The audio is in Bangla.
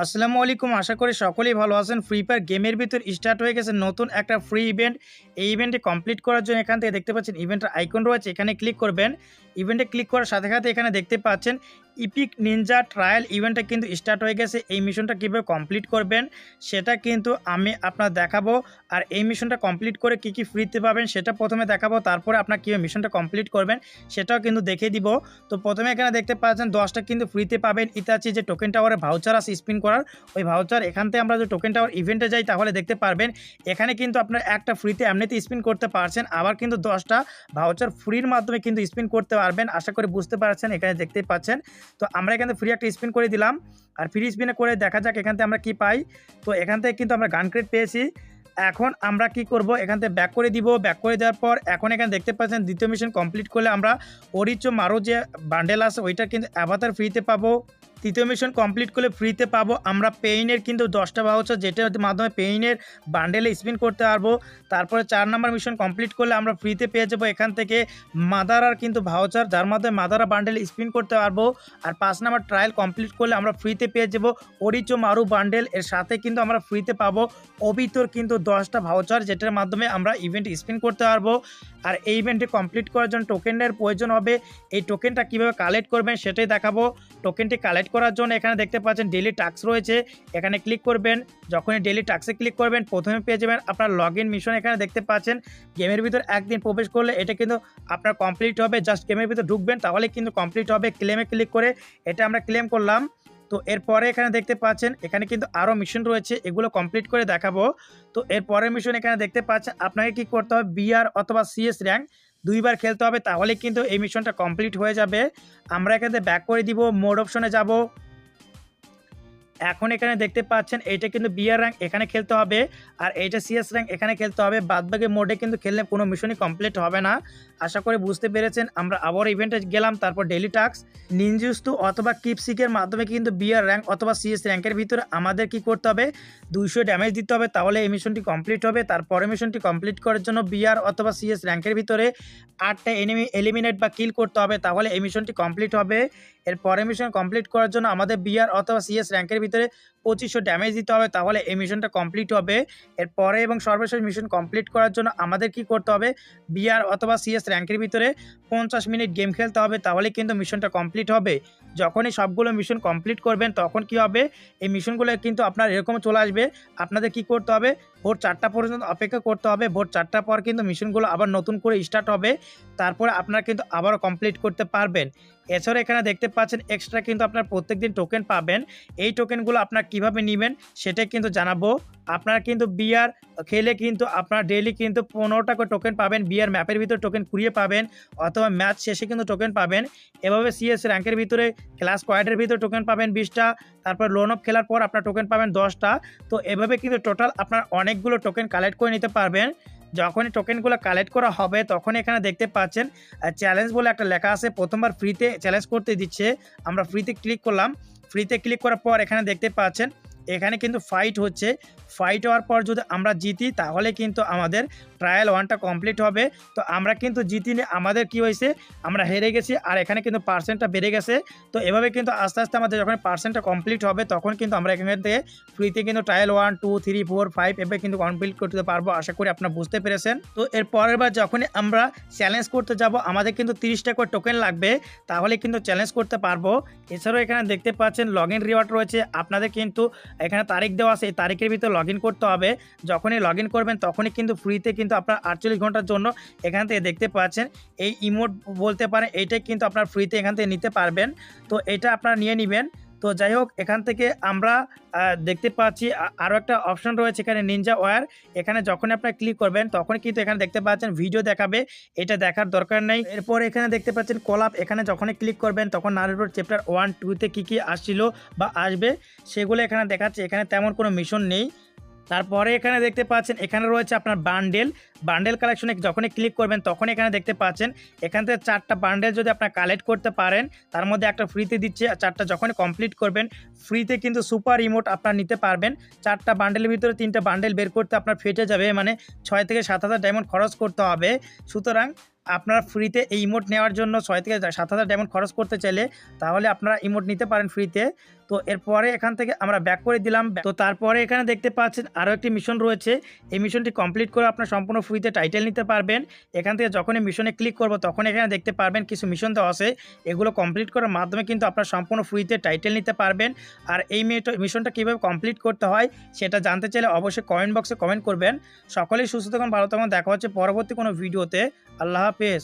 আসসালামু আলাইকুম। আশা করি সকলেই ভালো আছেন। ফ্রি ফায়ার গেমের ভিতর স্টার্ট হয়ে গেছে নতুন একটা ফ্রি ইভেন্ট। এই ইভেন্টটি কমপ্লিট করার জন্য এখান থেকে দেখতে পাচ্ছেন ইভেন্টের আইকন রয়েছে, এখানে ক্লিক করবেন। ইভেন্টে ক্লিক করার সাথে সাথে এখানে দেখতে পাচ্ছেন ইপিক নিনজা ট্রায়াল ইভেন্টটা কিন্তু স্টার্ট হয়ে গেছে। এই মিশনটা কীভাবে কমপ্লিট করবেন সেটা কিন্তু আমি আপনার দেখাবো। আর এই মিশনটা কমপ্লিট করে কী কী ফ্রিতে পাবেন সেটা প্রথমে দেখাবো, তারপরে আপনার কীভাবে মিশনটা কমপ্লিট করবেন সেটাও কিন্তু দেখিয়ে দিব। তো প্রথমে এখানে দেখতে পাচ্ছেন 10টা কিন্তু ফ্রিতে পাবেন ইতাচি যে টোকেন টাওয়ারে ভাউচার আছে স্পিন করার, ওই ভাউচার এখান থেকে আমরা যে টোকেন টাওয়ার ইভেন্টে যাই তাহলে দেখতে পারবেন এখানে কিন্তু আপনার একটা ফ্রিতে এমনিতে স্পিন করতে পারছেন, আবার কিন্তু 10টা ভাউচার ফ্রির মাধ্যমে কিন্তু স্পিন করতে পারবেন। আশা করি বুঝতে পারছেন, এখানে দেখতেই পাচ্ছেন। তো আমরা এখান থেকে ফ্রি একটা স্পিন করে দিলাম, আর ফ্রি স্পিনে করে দেখা যাক এখান থেকে আমরা কি পাই। তো এখান থেকে কিন্তু আমরা গান ক্রেট পেয়েছি। এখন আমরা কি করব, এখান থেকে ব্যাক করে দিব। ব্যাক করে দেওয়ার পর এখন এখানে দেখতে পাচ্ছেন দ্বিতীয় মিশন কমপ্লিট করলে আমরা অরিচো মারো যে বান্ডেল আছে ওইটা কিন্তু অ্যাভাতার ফ্রিতে পাবো। তৃতীয় মিশন কমপ্লিট করলে ফ্রিতে পাবো আমরা পেইনের কিন্তু 10টা ভাউচার, যেটার মাধ্যমে পেইনের বান্ডেলে স্পিন করতে পারবো। তারপরে 4 নম্বর মিশন কমপ্লিট করলে আমরা ফ্রিতে পেয়ে যাবো এখান থেকে মাদারার কিন্তু ভাউচার, যার মাধ্যমে মাদারা বান্ডেলে স্পিন করতে পারবো। আর 5 নম্বর ট্রায়াল কমপ্লিট করলে আমরা ফ্রিতে পেয়ে যাবো অরিচো মারু বান্ডেল, এর সাথে কিন্তু আমরা ফ্রিতে পাবো অবিতর কিন্তু 10টা ভাউচার, যেটার মাধ্যমে আমরা ইভেন্ট স্পিন করতে পারবো। আর এই ইভেন্টটি কমপ্লিট করার জন্য টোকেনের প্রয়োজন হবে। এই টোকেনটা কীভাবে কালেক্ট করবেন সেটাই দেখাবো। টোকেনটি কালেক্ট করার জন্য এখানে দেখতে পাচ্ছেন ডেইলি টাস্ক রয়েছে, এখানে ক্লিক করবেন। যখনই ডেইলি টাস্কে ক্লিক করবেন প্রথমে পেয়ে যাবেন আপনার লগ ইন মিশন। এখানে দেখতে পাচ্ছেন গেমের ভিতর একদিন প্রবেশ করলে এটা কিন্তু আপনার কমপ্লিট হবে। জাস্ট গেমের ভিতর ঢুকবেন তাহলে কিন্তু কমপ্লিট হবে। ক্লেমে ক্লিক করে এটা আমরা ক্লেম করলাম। তো এরপরে এখানে দেখতে পাচ্ছেন এখানে কিন্তু আরও মিশন রয়েছে, এগুলো কমপ্লিট করে দেখাবো। তো এরপরের মিশন এখানে দেখতে পাচ্ছেন আপনাকে কি করতে হবে, বিআর অথবা সিএস র্যাঙ্ক 2বার খেলতে হবে, তাহলে কিন্তু এই মিশনটা কমপ্লিট হয়ে যাবে। আমরা এখানে ব্যাক করে দিব, মোড অপশনে যাব। এখন এখানে দেখতে পাচ্ছেন এইটা কিন্তু বিআর র্যাঙ্ক এখানে খেলতে হবে, আর এইটা সিএস র্যাঙ্ক এখানে খেলতে হবে। বাদবাকি মোডে কিন্তু খেললে কোনো মিশনই কমপ্লিট হবে না। আশা করি বুঝতে পেরেছেন। আমরা আবার ইভেন্টে গেলাম, তারপর ডেইলি টাস্ক নিনজুস্তু অথবা কিপসিকের মাধ্যমে কিন্তু বিআর র্যাঙ্ক অথবা সিএস র্যাঙ্কের ভিতরে আমাদের কি করতে হবে, 200 ড্যামেজ দিতে হবে, তাহলে এই মিশনটি কমপ্লিট হবে। তারপরে মিশনটি কমপ্লিট করার জন্য বিআর অথবা সিএস র্যাঙ্কের ভিতরে 8টা এনিমি এলিমিনেট বা কিল করতে হবে, তাহলে এই মিশনটি কমপ্লিট হবে। এর পরে মিশন কমপ্লিট করার জন্য আমাদের বিআর অথবা সিএস র্যাঙ্কের ভিতরে 2500 ড্যামেজ দিতে হবে, তাহলে এই মিশনটা কমপ্লিট হবে। এর পরে এবং সর্বশেষ মিশন কমপ্লিট করার জন্য আমাদের কি করতে হবে, বিআর অথবা সিএস র্যাঙ্কের ভিতরে 50 মিনিট গেম খেলতে হবে, তাহলে কিন্তু মিশনটা কমপ্লিট হবে। যখনই সবগুলো মিশন কমপ্লিট করবেন তখন কি হবে, এই মিশনগুলো কিন্তু আপনার এরকম চলে আসবে। আপনাদের কি করতে হবে, ভোর 4টা পর্যন্ত অপেক্ষা করতে হবে। ভোর 4টার পর কিন্তু মিশনগুলো আবার নতুন করে স্টার্ট হবে, তারপরে আপনারা কিন্তু আবারও কমপ্লিট করতে পারবেন। এছাড়া এখানে দেখতে পাচ্ছেন এক্সট্রা কিন্তু আপনার প্রত্যেকদিন টোকেন পাবেন। এই টোকেনগুলো আপনার কিভাবে নেবেন সেটাই কিন্তু জানাবো। আপনারা কিন্তু বিআর খেলে কিন্তু আপনারা ডেইলি কিন্তু 15টা করে টোকেন পাবেন। বিআর ম্যাপের ভিতরে টোকেন কুড়িয়ে পাবেন, অথবা ম্যাচ শেষে কিন্তু টোকেন পাবেন। এভাবে সিএস র্যাঙ্কের ভিতরে ক্লাস কোয়াডের ভিতরে টোকেন পাবেন 20টা, তারপর লোন অফ খেলার পর আপনার টোকেন পাবেন 10টা। তো এভাবে কিন্তু টোটাল আপনার অনেকগুলো টোকেন কালেক্ট করে নিতে পারবেন। যখনই টোকেনগুলো কালেক্ট করা হবে তখন এখানে দেখতে পাচ্ছেন চ্যালেঞ্জ বলে একটা লেখা আছে, প্রথমবার ফ্রিতে চ্যালেঞ্জ করতে দিচ্ছে। আমরা ফ্রিতে ক্লিক করলাম। ফ্রিতে ক্লিক করার পর এখানে দেখতে পাচ্ছেন এখানে কিন্তু ফাইট হচ্ছে। ফাইট হওয়ার পর যদি আমরা জিতি তাহলে কিন্তু আমাদের ট্রায়াল 1টা কমপ্লিট হবে। তো আমরা কিন্তু জিতিনি, আমাদের কি হয়েছে, আমরা হেরে গেছি, আর এখানে কিন্তু পার্সেন্টটা বেড়ে গেছে। তো এভাবে কিন্তু আস্তে আস্তে আমাদের যখন পার্সেন্টটা কমপ্লিট হবে তখন কিন্তু আমরা এখান থেকে ফ্রিতে কিন্তু ট্রায়াল 1, 2, 3, 4, 5 এভাবে কিন্তু কমপ্লিট করতে পারবো। আশা করি আপনারা বুঝতে পেরেছেন। তো এর পরের বার যখনই আমরা চ্যালেঞ্জ করতে যাব আমাদের কিন্তু 30টা করে টোকেন লাগবে, তাহলে কিন্তু চ্যালেঞ্জ করতে পারবো। এছাড়াও এখানে দেখতে পাচ্ছেন লগ ইন রিওয়ার্ড রয়েছে। আপনাদের কিন্তু এখানে তারিখ দেওয়া আছে, এই তারিখের ভিতরে লগ ইন করতে হবে। যখনই লগ ইন করবেন তখনই কিন্তু ফ্রিতে কিন্তু আপনার 48 ঘন্টার জন্য এখান থেকে দেখতে পাচ্ছেন এই ইমোট বলতে পারেন, এইটাই কিন্তু আপনার ফ্রিতে এখান থেকে নিতে পারবেন। তো এটা আপনারা নিয়ে নেবেন। তো যাই হোক, এখান থেকে আমরা দেখতে পাচ্ছি আরও একটা অপশন রয়েছে এখানে নিনজা ওয়্যার। এখানে যখন আপনারা ক্লিক করবেন তখন কিন্তু এখানে দেখতে পাচ্ছেন ভিডিও দেখাবে, এটা দেখার দরকার নেই। এরপর এখানে দেখতে পাচ্ছেন কলাপ, এখানে যখনই ক্লিক করবেন তখন নারুটোর চ্যাপ্টার 1, 2তে কী আসছিল বা আসবে সেগুলো এখানে দেখাচ্ছে। এখানে তেমন কোনো মিশন নেই। তারপরে এখানে দেখতে পাচ্ছেন এখানে রয়েছে আপনার বান্ডেল কালেকশনে যখনই ক্লিক করবেন তখন এখানে দেখতে পাচ্ছেন এখান থেকে 4টা বান্ডেল যদি আপনার কালেক্ট করতে পারেন তার মধ্যে একটা ফ্রিতে দিচ্ছে। 4টা যখনই কমপ্লিট করবেন ফ্রিতে কিন্তু সুপার ইমোট আপনার নিতে পারবেন। 4টা বান্ডেলের ভিতরে 3টা বান্ডেল বের করতে আপনার ফেটে যাবে, মানে 6 থেকে 7,000 ডায়মন্ড খরচ করতে হবে। সুতরাং আপনারা ফ্রিতে এই ইমোট নেওয়ার জন্য 6 থেকে 7,000 ডায়মন্ড খরচ করতে চাইলে তাহলে আপনারা ইমোট নিতে পারেন ফ্রিতে। তো এরপরে এখান থেকে আমরা ব্যাক করে দিলাম। তো তারপরে এখানে দেখতে পাচ্ছেন আরও একটি মিশন রয়েছে। এই মিশনটি কমপ্লিট করে আপনার সম্পূর্ণ ফ্রিতে টাইটেল নিতে পারবেন। এখান থেকে যখনই মিশনে ক্লিক করব তখন এখানে দেখতে পারবেন কিছু মিশন দেওয়া আছে। এগুলো কমপ্লিট করার মাধ্যমে কিন্তু আপনার সম্পূর্ণ ফ্রিতে টাইটেল নিতে পারবেন। আর এই মিশনটা কীভাবে কমপ্লিট করতে হয় সেটা জানতে চাইলে অবশ্যই কমেন্ট বক্সে কমেন্ট করবেন। সকলেই সুস্থ থাকুন, ভালো থাকুন, দেখা হচ্ছে পরবর্তী কোনো ভিডিওতে। আল্লাহ হাফেজ।